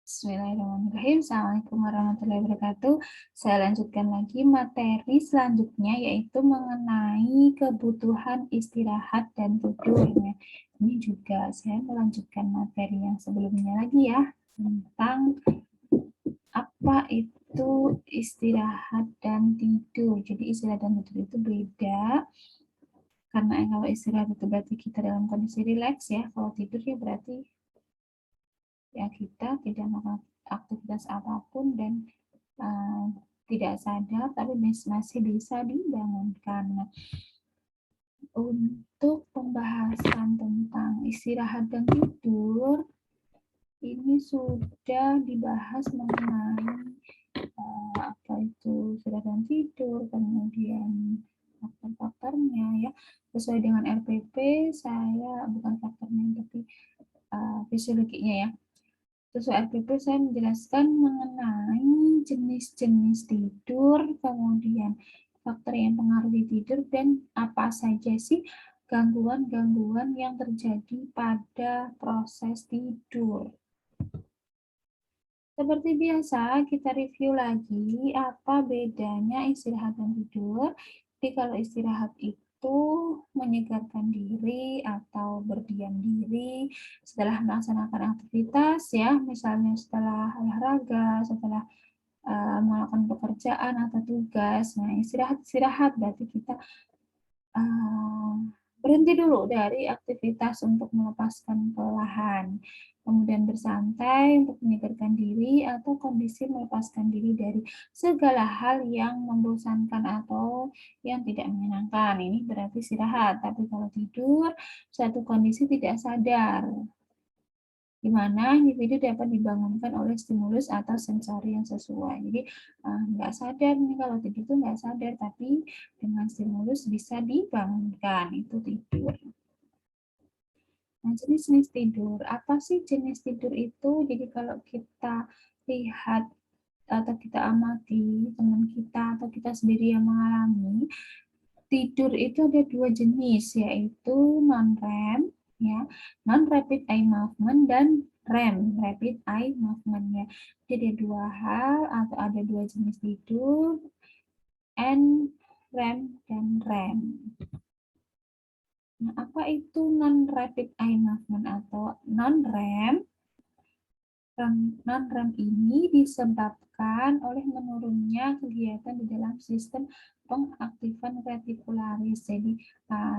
Bismillahirrahmanirrahim. Assalamualaikum warahmatullahi wabarakatuh. Saya lanjutkan lagi materi selanjutnya, yaitu mengenai kebutuhan istirahat dan tidur. Ini juga saya melanjutkan materi yang sebelumnya lagi ya, tentang apa itu istirahat dan tidur. Jadi istirahat dan tidur itu beda. Karena kalau istirahat itu berarti kita dalam kondisi rileks ya. Kalau tidur ya berarti ya kita tidak melakukan aktivitas apapun dan tidak sadar, tapi masih bisa dibangunkan. Nah, untuk pembahasan tentang istirahat dan tidur, ini sudah dibahas mengenai apa itu istirahat dan tidur, kemudian faktor-faktornya ya. Sesuai dengan RPP, saya bukan faktornya, tapi fisiologinya ya. Sesuai RPP saya menjelaskan mengenai jenis-jenis tidur, kemudian faktor yang mempengaruhi tidur, dan apa saja sih gangguan-gangguan yang terjadi pada proses tidur. Seperti biasa, kita review lagi apa bedanya istirahat dan tidur. Jadi kalau istirahat itu menyegarkan diri atau berdiam diri setelah melaksanakan aktivitas ya, misalnya setelah olahraga, setelah melakukan pekerjaan atau tugas. Nah, istirahat berarti kita berhenti dulu dari aktivitas untuk melepaskan kelelahan, kemudian bersantai untuk menyegarkan diri, atau kondisi melepaskan diri dari segala hal yang membosankan atau yang tidak menyenangkan. Ini berarti istirahat. Tapi kalau tidur, suatu kondisi tidak sadar, di mana individu dapat dibangunkan oleh stimulus atau sensori yang sesuai. Jadi nggak sadar nih, kalau tidur itu nggak sadar, tapi dengan stimulus bisa dibangunkan, itu tidur. Nah, jenis-jenis tidur. Apa sih jenis tidur itu? Jadi kalau kita lihat atau kita amati teman kita atau kita sendiri yang mengalami, tidur itu ada dua jenis, yaitu non-REM, ya, non-rapid eye movement, dan REM, rapid eye movement ya. Jadi dua hal atau ada dua jenis tidur, NREM dan REM. Nah, apa itu non-rapid eye movement atau non-REM? Non-REM ini disebabkan oleh menurunnya kegiatan di dalam sistem pengaktifan retikularis. Jadi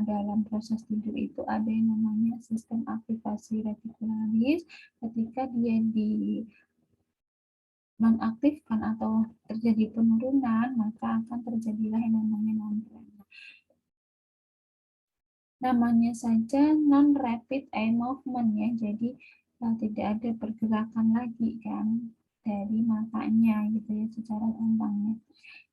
dalam proses tidur itu ada yang namanya sistem aktivasi retikularis. Ketika dia di nonaktifkan atau terjadi penurunan, maka akan terjadilah yang namanya non-REM. Namanya saja non-rapid eye movement ya, jadi tidak ada pergerakan lagi kan dari matanya gitu ya secara gampangnya.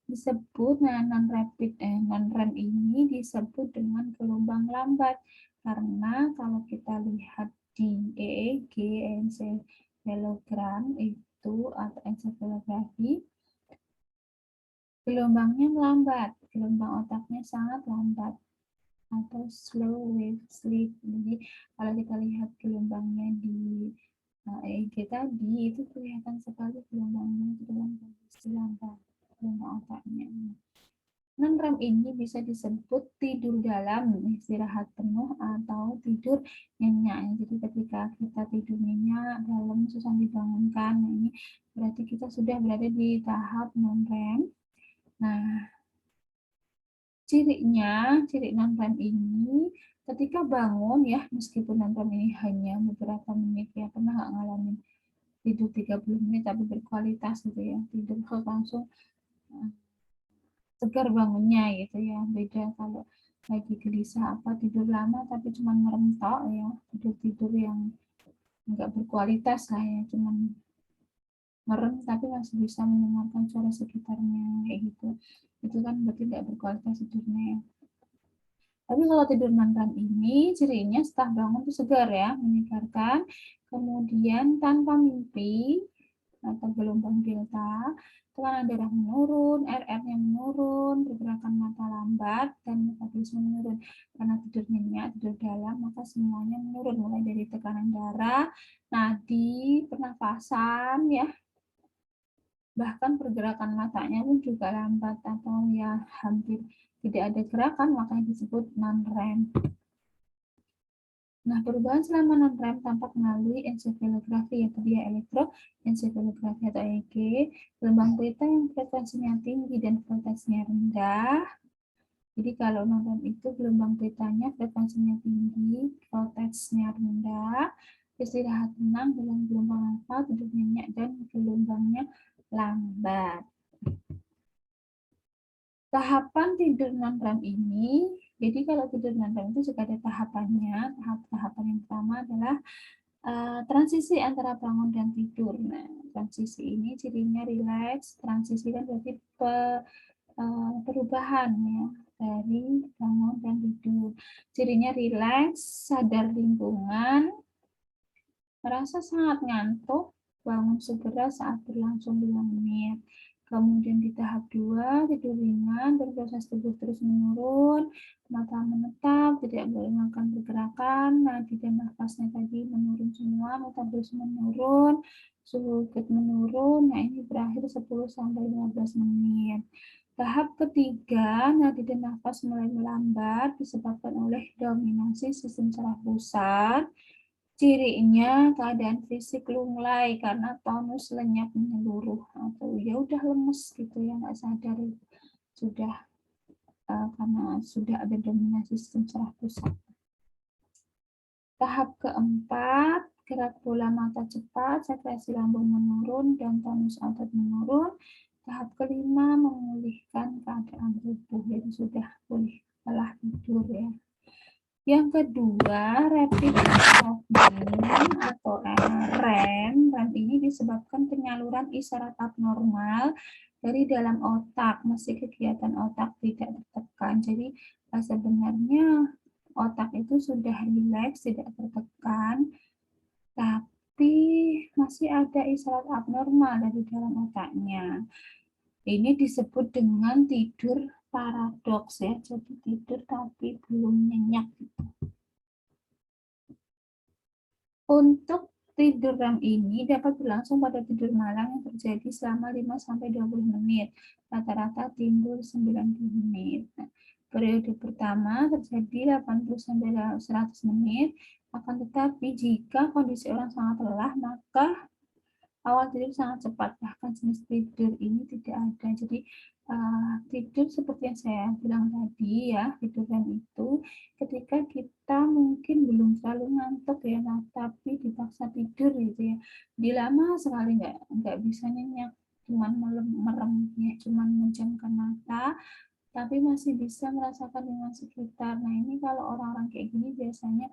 Disebut non-REM ini disebut dengan gelombang lambat, karena kalau kita lihat di EEG, encephalogram itu atau encephalografi, gelombangnya melambat, gelombang otaknya sangat lambat atau slow wave sleep. Jadi kalau kita lihat gelombangnya di EEG tadi, itu kelihatan sekali gelombangnya dalam kondisi lambat, gelombang otaknya. Non-REM ini bisa disebut tidur dalam, istirahat penuh, atau tidur nyenyak. Jadi ketika kita tidur nyenyak dalam susah dibangunkan, ini berarti kita sudah berada di tahap non-REM. Nah, ciri non-REM ini ketika bangun ya, meskipun non-REM ini hanya beberapa menit ya, pernah nggak ngalamin tidur 30 menit tapi berkualitas gitu ya, tidur langsung segar bangunnya gitu ya. Beda kalau lagi gelisah apa tidur lama tapi cuma merem tok ya, tidur yang nggak berkualitas lah ya, cuma merem tapi masih bisa mendengarkan suara sekitarnya kayak gitu. Itu kan berarti nggak berkualitas tidurnya ya. Tapi kalau tidur non-REM ini cirinya setelah bangun itu segar ya, menyegarkan, kemudian tanpa mimpi, atau gelombang delta, tekanan darah menurun, RR-nya menurun, pergerakan mata lambat, dan metabolisme menurun. Karena tidur nyenyak, tidur dalam, maka semuanya menurun, mulai dari tekanan darah, nadi, pernafasan, ya, bahkan pergerakan matanya pun juga lambat atau ya hampir tidak ada gerakan, makanya disebut non-REM. Nah, perubahan selama non-REM tampak melalui ensefalografi, yaitu dia elektroensefalografi atau EEG, gelombang beta yang frekuensinya tinggi dan voltasenya rendah. Jadi kalau non-REM itu gelombang betanya frekuensinya tinggi, voltasenya rendah, istirahat tenang dalam gelombang alfa, tidur nyenyak, dan gelombangnya lambat. Tahapan tidur non-REM ini, jadi kalau tidur non-REM itu juga ada tahapannya. Tahapan yang pertama adalah transisi antara bangun dan tidur. Nah, transisi ini cirinya rileks. Transisi kan berarti perubahan ya dari bangun dan tidur. Cirinya rileks, sadar lingkungan, merasa sangat ngantuk, bangun segera saat berlangsung 5 menit. Kemudian di tahap 2, tidur ringan, berproses tubuh terus menurun, mata menetap, tidak boleh melakukan pergerakan, nadi dan nafasnya tadi menurun semua, metabolisme menurun, suhu gut menurun. Nah, ini berakhir 10-15 menit. Tahap ketiga, nadi dan nafas mulai melambat disebabkan oleh dominasi sistem saraf pusat. Cirinya keadaan fisik lunglai karena tonus lenyap menyeluruh atau ya udah lemes gitu ya, nggak sadar sudah karena sudah ada dominasi sistem saraf pusat. Tahap keempat, gerak bola mata cepat, sekresi lambung menurun dan tonus otot menurun. Tahap kelima, memulihkan keadaan tubuh, jadi sudah boleh telah tidur ya. Yang kedua, rapid eye movement atau REM. REM ini disebabkan penyaluran isyarat abnormal dari dalam otak, meski kegiatan otak tidak tertekan. Jadi sebenarnya otak itu sudah rileks, tidak tertekan, tapi masih ada isyarat abnormal dari dalam otaknya. Ini disebut dengan tidur paradoks ya, jadi tidur tapi belum nyenyak. Untuk tidur REM ini dapat berlangsung pada tidur malam yang terjadi selama 5-20 menit. Rata-rata timbul 90 menit. Nah, periode pertama terjadi 80-100 menit. Akan tetapi jika kondisi orang sangat lelah, maka awal tidur sangat cepat. Bahkan jenis tidur ini tidak ada. Jadi tidur seperti yang saya bilang tadi ya, tidur REM itu ketika kita mungkin belum terlalu ngantuk ya, nah, tapi dipaksa tidur gitu ya, di lama sekali nggak bisa nyenyak, cuman merem ya, cuman menjamkan mata, tapi masih bisa merasakan lingkungan sekitar. Nah, ini kalau orang-orang kayak gini biasanya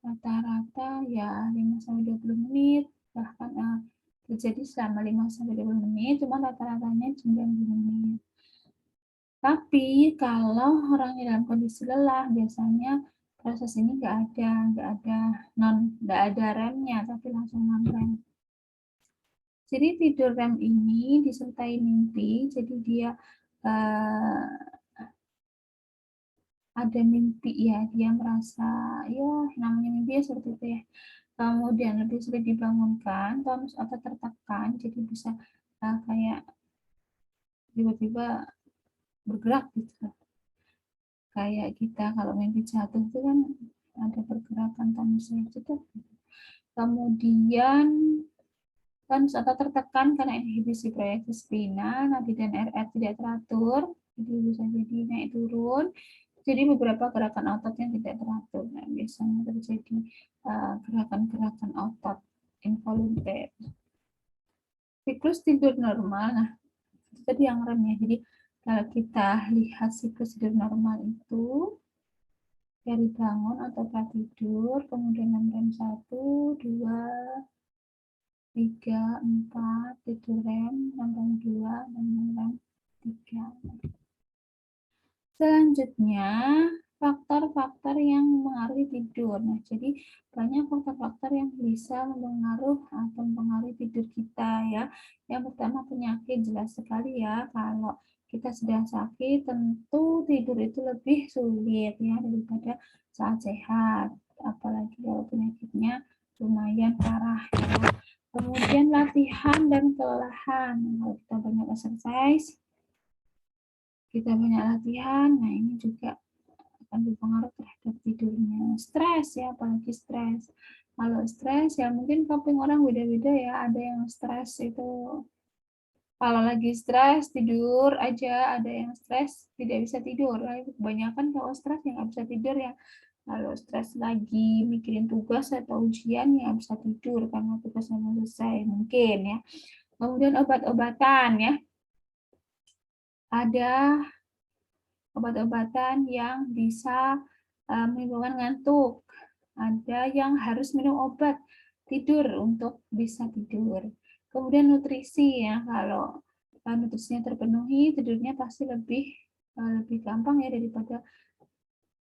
rata-rata ya 5-20 menit, bahkan terjadi selama 5-20 menit, cuma rata-ratanya 90 menit. Tapi kalau orangnya dalam kondisi lelah, biasanya proses ini nggak ada remnya, tapi langsung non-rem. Jadi tidur REM ini disertai mimpi, jadi dia ada mimpi ya, dia merasa ya namanya mimpi ya seperti itu ya. Kemudian lebih sulit dibangunkan, tonus otot tertekan, jadi bisa kayak tiba-tiba bergerak gitu. Kayak kita kalau mimpi jatuh itu kan ada pergerakan tonus itu. Kemudian tonus otot tertekan karena inhibisi proyeksi spina, nadi dan RR tidak teratur, jadi bisa jadi naik turun. Jadi beberapa gerakan otot yang tidak teratur. Nah, biasanya terjadi gerakan-gerakan otot involunter. Siklus tidur normal, nah itu tadi yang REM ya. Jadi kalau kita lihat siklus tidur normal itu dari bangun atau pratidur, kemudian REM 1, 2, 3, 4, tidur REM, REM 2, dan REM 3. Selanjutnya, faktor-faktor yang mempengaruhi tidur. Nah, jadi banyak faktor-faktor yang bisa mempengaruhi tidur kita ya. Yang pertama penyakit, jelas sekali ya, kalau kita sedang sakit tentu tidur itu lebih sulit ya daripada saat sehat. Apalagi kalau penyakitnya lumayan parah ya. Kemudian latihan dan kelelahan. Kalau kita banyak exercise, kita banyak latihan, nah ini juga akan berpengaruh terhadap tidurnya. Stres ya, apalagi stres. Kalau stres ya mungkin coping orang beda-beda ya. Ada yang stres itu kalau lagi stres tidur aja, ada yang stres tidak bisa tidur. Kebanyakan kalau stres ya nggak bisa tidur ya. Kalau stres lagi mikirin tugas atau ujian ya bisa tidur karena tugasnya belum selesai mungkin ya. Kemudian obat-obatan ya. Ada obat-obatan yang bisa menimbulkan ngantuk. Ada yang harus minum obat tidur untuk bisa tidur. Kemudian nutrisi ya, kalau nutrisinya terpenuhi, tidurnya pasti lebih gampang ya daripada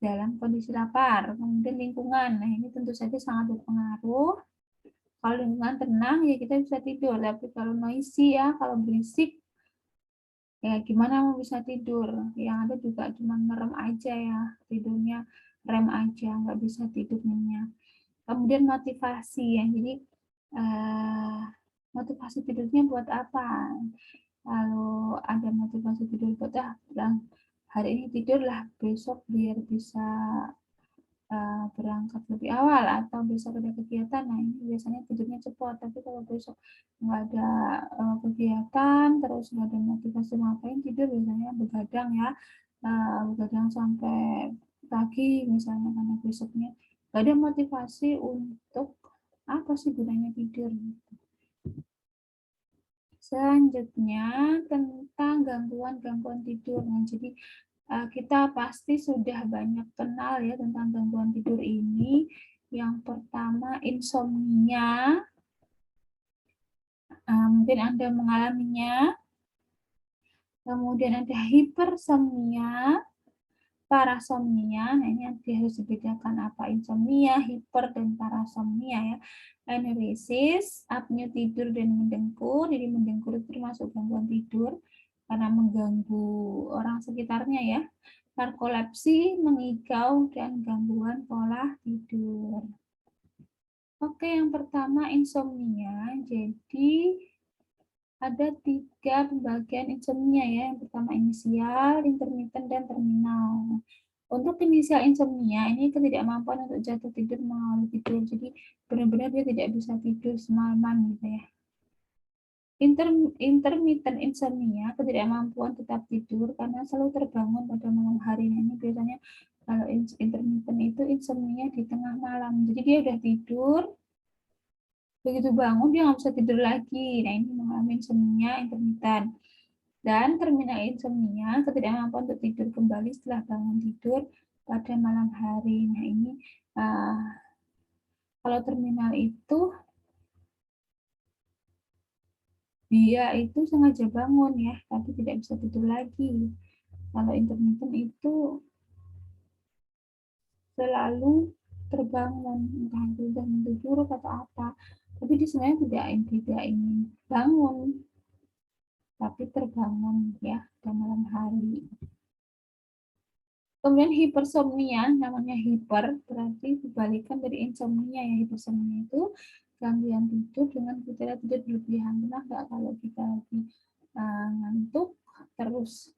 dalam kondisi lapar. Kemudian lingkungan, nah ini tentu saja sangat berpengaruh. Kalau lingkungan tenang ya kita bisa tidur, tapi kalau noisy ya, kalau berisik ya gimana mau bisa tidur, yang ada juga cuma merem aja ya, tidurnya rem aja, nggak bisa tidur nyenyak. Kemudian motivasi ya, jadi motivasi tidurnya buat apa? Kalau ada motivasi tidur buat bilang hari ini tidurlah, besok biar bisa berangkat lebih awal atau besok ada kegiatan, nah ini biasanya tidurnya cepat. Tapi kalau besok nggak ada kegiatan, terus nggak ada motivasi ngapain, tidur biasanya begadang ya, begadang sampai pagi misalnya, karena besoknya nggak ada motivasi untuk apa sih gunanya tidur. Selanjutnya tentang gangguan-gangguan tidur. Nah, jadi kita pasti sudah banyak kenal ya tentang gangguan tidur ini. Yang pertama insomnia, mungkin Anda mengalaminya. Kemudian ada hipersomnia, parasomnia. Nah, ini harus dibedakan apa insomnia, hiper, dan parasomnia ya. Enuresis, apnea tidur dan mendengkur. Jadi mendengkur itu termasuk gangguan tidur karena mengganggu orang sekitarnya ya. Narkolepsi, mengigau, dan gangguan pola tidur. Oke, yang pertama insomnia. Jadi ada 3 pembagian insomnia ya. Yang pertama inisial, intermittent, dan terminal. Untuk inisial insomnia, ini ketidakmampuan untuk jatuh tidur mengawali tidur. Jadi benar-benar dia tidak bisa tidur semalaman gitu ya. Intermittent insomnia, ketidakmampuan tetap tidur karena selalu terbangun pada malam hari. Nah, ini biasanya kalau intermittent itu insomnia di tengah malam. Jadi dia udah tidur, begitu bangun dia nggak bisa tidur lagi. Nah, ini mengalami insomnia intermittent. Dan terminal insomnia, ketidakmampuan untuk tidur kembali setelah bangun tidur pada malam hari. Nah, ini kalau terminal itu dia itu sengaja bangun ya, tapi tidak bisa tidur lagi. Kalau intermittent itu selalu terbangun, entah itu sudah mimpi buruk atau apa, tapi dia sebenarnya tidak ingin bangun, tapi terbangun ya pada malam hari. Kemudian hipersomnia, namanya hiper berarti kebalikan dari insomnia ya. Hipersomnia itu gangguan tidur dengan kriteria tidur berlebihan. Pernah nggak kalau kita lagi ngantuk terus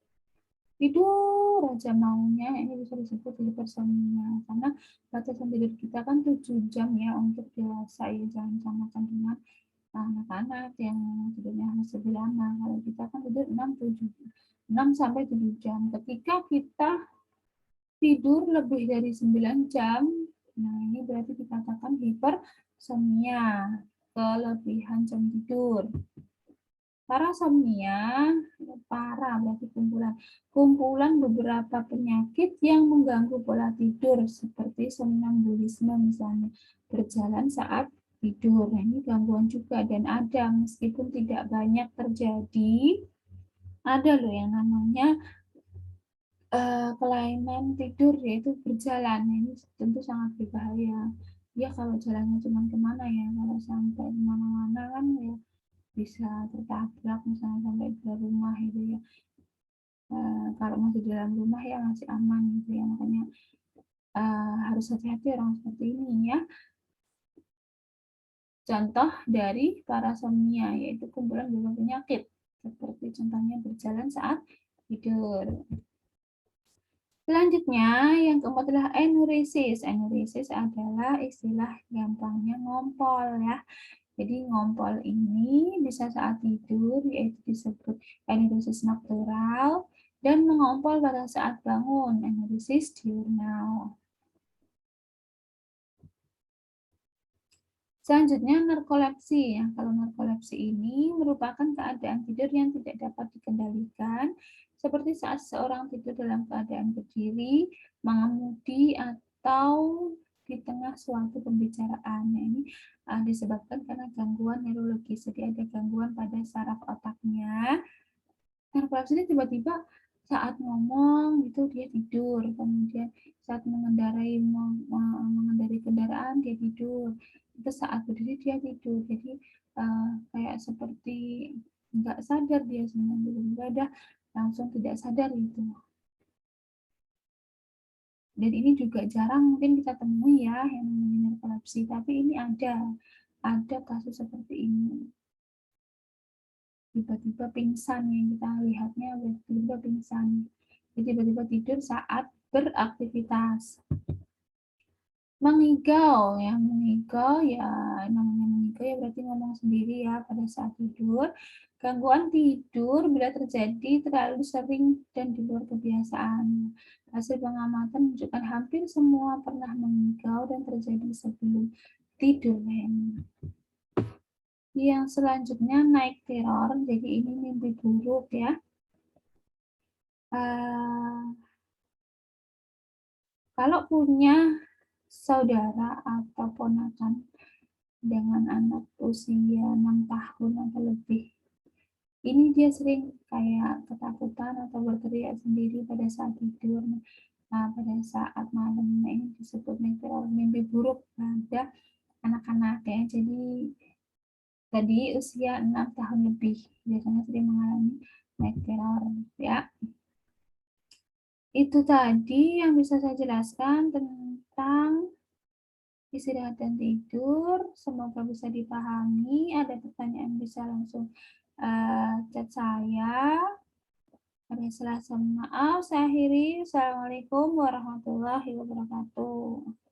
tidur aja maunya, ini bisa disebut hipersomnia karena batasan tidur kita kan 7 jam ya untuk dewasa ya, jangan samakan dengan anak-anak yang tidurnya masih lebih lama. Kalau kita kan tidur 6 sampai 7 jam. Ketika kita tidur lebih dari 9 jam, nah ini berarti dikatakan hipersomnia, kelebihan jam tidur. Parasomnia, para berarti kumpulan beberapa penyakit yang mengganggu pola tidur seperti somnambulisme misalnya, berjalan saat tidur. Nah, ini gangguan juga dan ada meskipun tidak banyak terjadi. Ada loh yang namanya kelainan tidur yaitu berjalan. Nah, ini tentu sangat berbahaya. Ya kalau jalannya cuma kemana ya, kalau sampai kemana-mana kan ya bisa tertabrak misalnya sampai ke rumah itu ya. Kalau masih di dalam rumah ya masih aman gitu ya, makanya harus hati-hati orang seperti ini ya. Contoh dari parasomnia yaitu kumpulan beberapa penyakit seperti contohnya berjalan saat tidur. Selanjutnya, yang keempat adalah enuresis. Enuresis adalah istilah gampangnya ngompol ya. Jadi ngompol ini bisa saat tidur, yaitu disebut enuresis noctural, dan mengompol pada saat bangun, enuresis diurnal. Selanjutnya, narkolepsi. Ya. Kalau narkolepsi ini merupakan keadaan tidur yang tidak dapat dikendalikan, seperti saat seorang tidur dalam keadaan berdiri, mengemudi, atau di tengah suatu pembicaraan. Nah, ini disebabkan karena gangguan neurologis, jadi ada gangguan pada saraf otaknya. Narkolepsi ini tiba-tiba saat ngomong gitu dia tidur, kemudian saat mengendarai kendaraan dia tidur, itu saat berdiri dia tidur. Jadi kayak seperti nggak sadar dia sebenarnya, tiba-tiba langsung tidak sadar itu. Dan ini juga jarang mungkin kita temui ya yang namanya narkolepsi, tapi ini ada kasus seperti ini. Tiba-tiba pingsan yang kita lihatnya, tiba-tiba pingsan. Jadi tiba-tiba tidur saat beraktivitas. Mengigau ya, mengigau ya, namanya mengigau ya berarti ngomong sendiri ya pada saat tidur. Gangguan tidur bila terjadi terlalu sering dan di luar kebiasaan. Hasil pengamatan menunjukkan hampir semua pernah mengigau dan terjadi sebelum tidur. Yang selanjutnya night terror, jadi ini mimpi buruk ya. Kalau punya saudara atau ponakan dengan anak usia 6 tahun atau lebih, ini dia sering kayak ketakutan atau berteriak sendiri pada saat tidur. Pada saat malam, ini disebut mimpi buruk pada anak-anak ya. Jadi tadi usia 6 tahun lebih biasanya sering mengalami night terror ya. Itu tadi yang bisa saya jelaskan tentang istirahat dan tidur. Semoga bisa dipahami. Ada pertanyaan bisa langsung chat saya. Ada salah maaf, saya akhiri. Assalamualaikum warahmatullahi wabarakatuh.